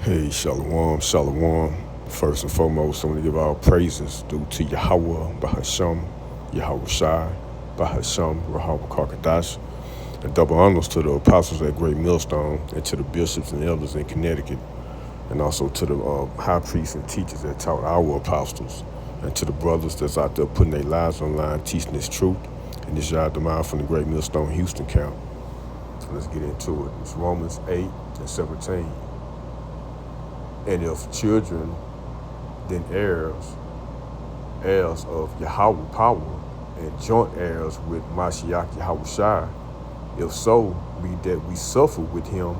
Hey, Shalom, Shalom. First and foremost, I want to give all praises due to Yahweh, Bahasham, Yahawashi, Bahasham, Rahab Karkadash, and double honors to the apostles at Great Millstone, and to the bishops and elders in Connecticut, and also to the high priests and teachers that taught our apostles, and to the brothers that's out there putting their lives on line, teaching this truth, and this Yah Demai from the Great Millstone Houston camp. So let's get into it. It's Romans 8 and 17. And if children, then heirs of Yahweh power, and joint heirs with Mashiach Yahawashi, if so be that we suffer with him,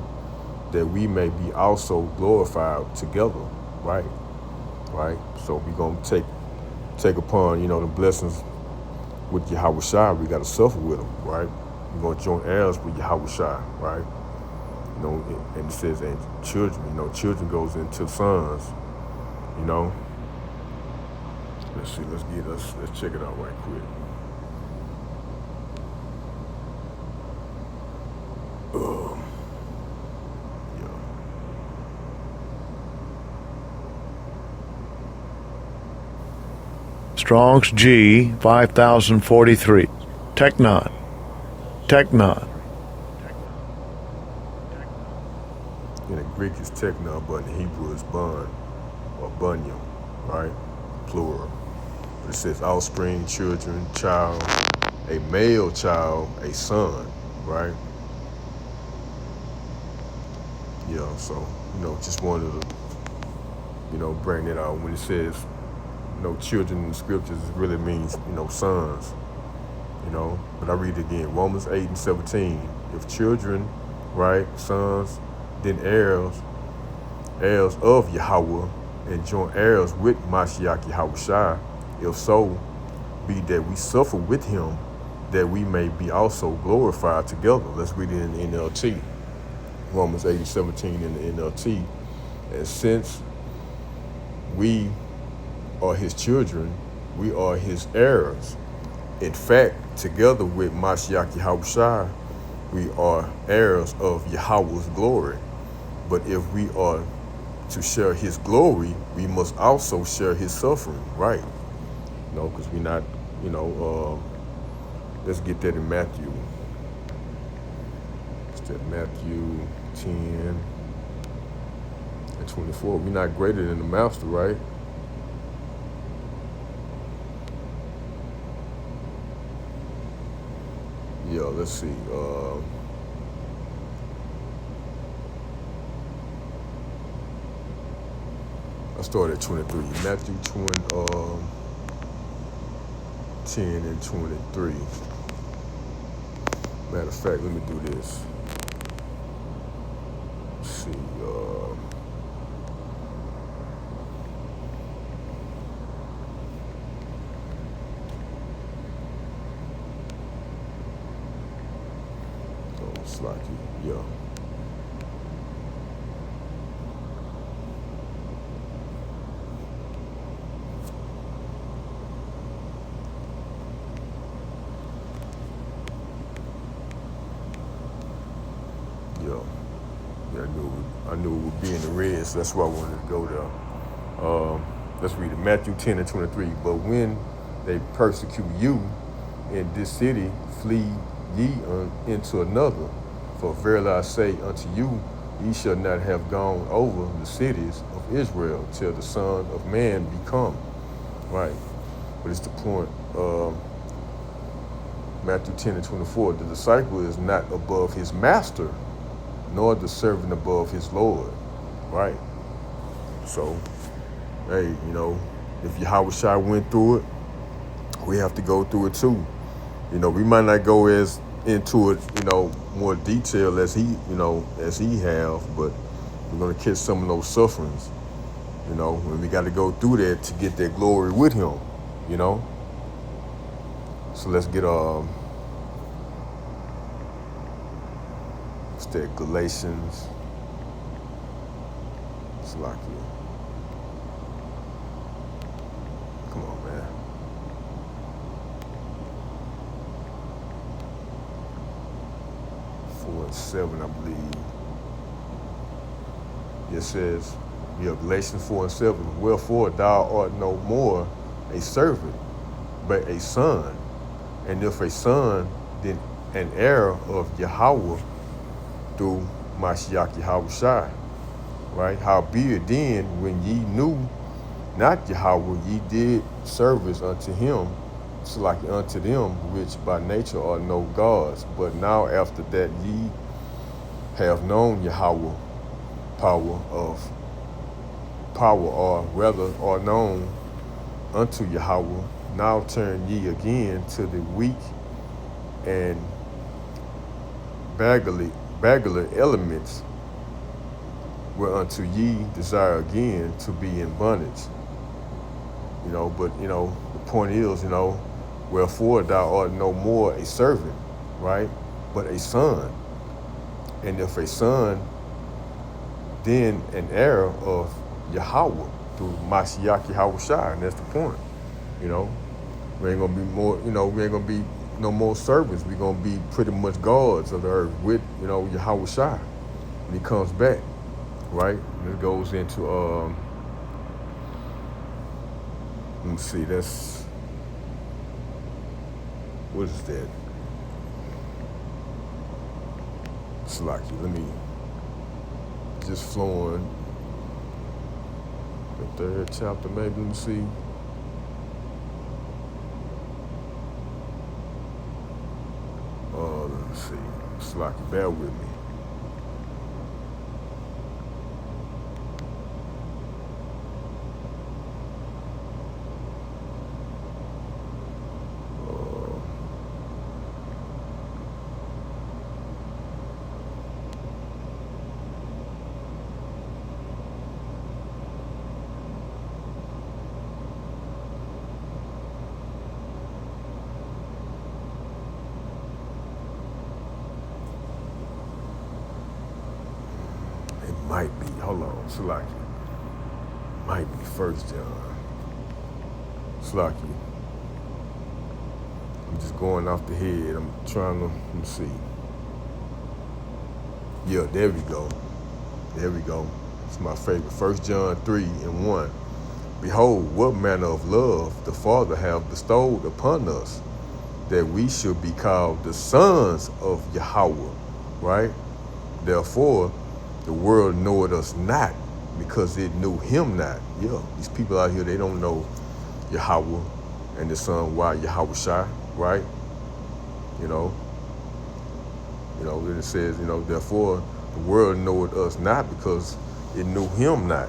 that we may be also glorified together, right? Right? So we're going to take upon, the blessings with Yahawashi. We got to suffer with him, right? We're going to join heirs with Yahawashi, right? And it says, and children, children goes into sons, Let's see, let's check it out right quick. Yeah. Strong's G 5043. Technon. In the Greek it's technon, but in Hebrew it's bun or bunyam, right? Plural. But it says offspring, children, child, a male child, a son, right? Yeah, so, just wanted to, bring it out. When it says, children in the scriptures, it really means, sons, But I read it again, Romans 8 and 17. If children, right, sons, then heirs of Yahweh, and joint heirs with Mashiach Yahawashi, if so be that we suffer with him, that we may be also glorified together. Let's read it in the NLT. Romans 8 and 17 in the NLT. And since we are his children, we are his heirs. In fact, together with Mashiach Yahawashi, we are heirs of Yahweh's glory. But if we are to share his glory, we must also share his suffering, right? Because we're not, let's get that in Matthew. It's that Matthew 10 and 24. We're not greater than the master, right? Yeah, let's see. I started at 23. Matthew 10 and 23. Matter of fact, let me do this. Let's see. It's like, yeah. I knew it would be in the red, so that's why I wanted to go there. Let's read it. Matthew 10 and 23. But when they persecute you in this city, flee ye into another. For verily I say unto you, ye shall not have gone over the cities of Israel till the Son of Man be come. Right. But it's the point. Matthew 10 and 24. The disciple is not above his master, nor the servant above his Lord, right? So, hey, if Yahawashi went through it, we have to go through it too. We might not go as into it, more detail as he have, but we're gonna catch some of those sufferings, and we got to go through that to get that glory with him, So let's get that Galatians. It's like it. Come on, man. Four and 7, I believe. It says, Galatians 4:7, wherefore thou art no more a servant, but a son. And if a son, then an heir of Yahweh through Mashiach Yahawashi. Right? Howbeit then, when ye knew not Yahweh, ye did service unto him, so like unto them which by nature are no gods. But now after that ye have known Yahweh, or rather are known unto Yahweh, now turn ye again to the weak and beggarly elements, whereunto ye desire again to be in bondage. But the point is, wherefore thou art no more a servant, right? But a son. And if a son, then an heir of Yahweh through Mashiach Yahawashi, and that's the point. We ain't gonna be more, we ain't gonna be no more servants. We're gonna be pretty much gods of the earth with, Yahawashi when he comes back, right? And it goes into let me see, that's, what is that? Slacky, let me, just flowing, the third chapter maybe, let me see. Let me see, Slacky, bear with me. Might be, hold on, Slacky. Might be First John. Slacky. I'm just going off the head. I'm trying to, let me see. Yeah, there we go. There we go. It's my favorite. 1 John 3:1. Behold, what manner of love the Father hath bestowed upon us, that we should be called the sons of Yahweh, right? Therefore, the world knoweth us not, because it knew him not. Yeah, these people out here, they don't know Yahweh and the Son, why Yahawashi, right? Then it says, therefore the world knoweth us not, because it knew him not.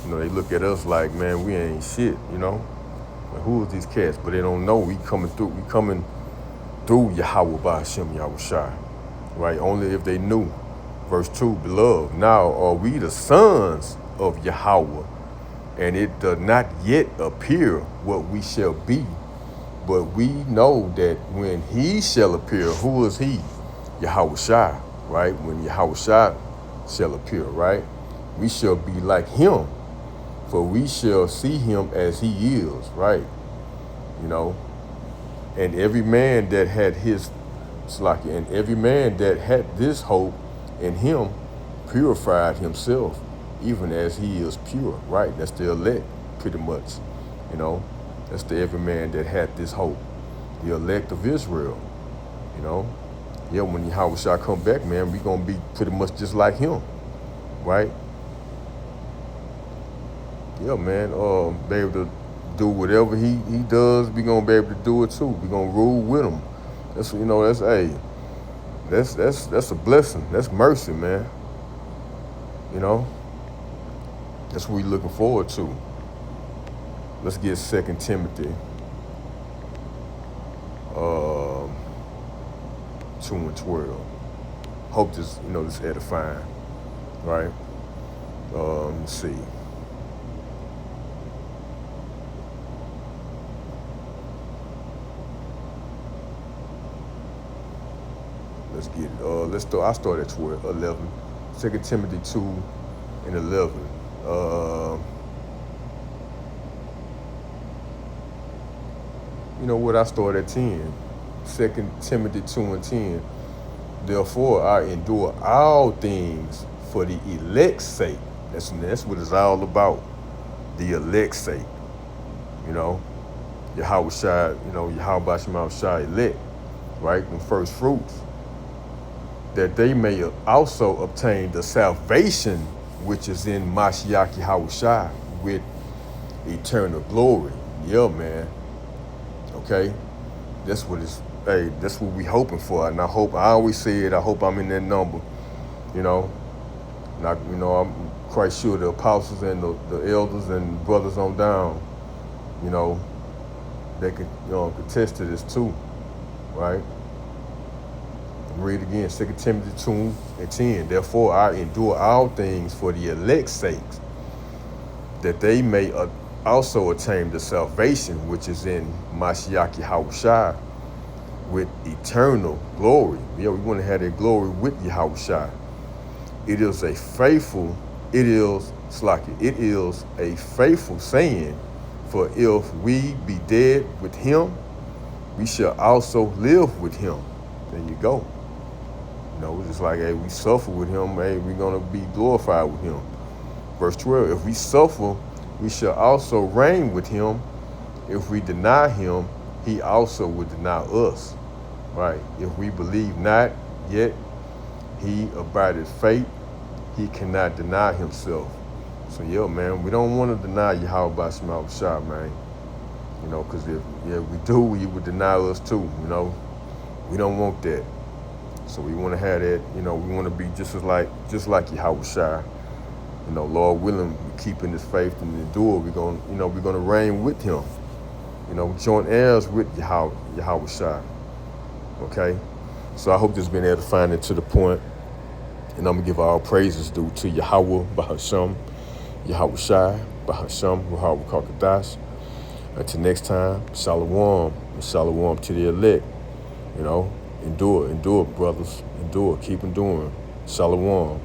They look at us like, man, we ain't shit, Like, who is these cats? But they don't know we coming through Yahweh by Hashem Yahawashi, right? Only if they knew. Verse 2, beloved, now are we the sons of Yahweh, and it does not yet appear what we shall be, but we know that when he shall appear, who is he? Yahawashi, right? When Yahawashi shall appear, right? We shall be like him, for we shall see him as he is, right? And every man that had this hope in him purified himself, even as he is pure, right? That's the elect, pretty much. That's the every man that had this hope, the elect of Israel. Yeah, when Yahawashi come back, man, we gonna be pretty much just like him, right? Yeah, man, be able to do whatever he does, we gonna be able to do it too. We gonna rule with him. That's a blessing. That's mercy, man. That's what we looking forward to. Let's get 2 Timothy 2:12. Hope this, this edifying, right? Let's see. Let's get it. I start at 11. 2 Timothy 2:11. You know what? I start at 10. 2 Timothy 2:10. Therefore, I endure all things for the elect's sake. That's what it's all about. The elect's sake, you know. Yahawashi, Yahawashi elect, right? The first fruits, that they may also obtain the salvation which is in Mashiach Yahawashi with eternal glory. Yeah, man. Okay? That's what it's, hey, that's what we hoping for. And I always say it, I hope I'm in that number, you know. And I'm quite sure the apostles and the elders and brothers on down, you know, they can contest to this too, right? Read again, 2 Timothy 2:10. Therefore I endure all things for the elect's sake, that they may also attain the salvation which is in Mashiach Yahawashi with eternal glory. Yeah, we want to have that glory with Yahawashi. It is a faithful saying, for if we be dead with him, we shall also live with him. There you go. You know, it's just like, hey, we suffer with him, hey, we're going to be glorified with him. Verse 12, if we suffer, we shall also reign with him. If we deny him, he also will deny us. Right? If we believe not, yet he abideth faith, he cannot deny himself. So yeah, man, we don't want to deny Yahweh Shah, man. You know, because if we do, he would deny us too, you know. We don't want that. So we want to have that, you know, we want to be just like Yahweh Shah. You know, Lord willing, keeping his faith and endure, we're gonna reign with him. You know, joint heirs with Yahweh Shah. Okay? So I hope this has been edifying to the point. And I'm gonna give all praises due to Yahweh Bahasham, Yahweh Shai, Bahasham, Yahweh Kakadash. Until next time, Shalom, and Shalom to the elect. You know, endure, brothers, endure, keep enduring. Shalom.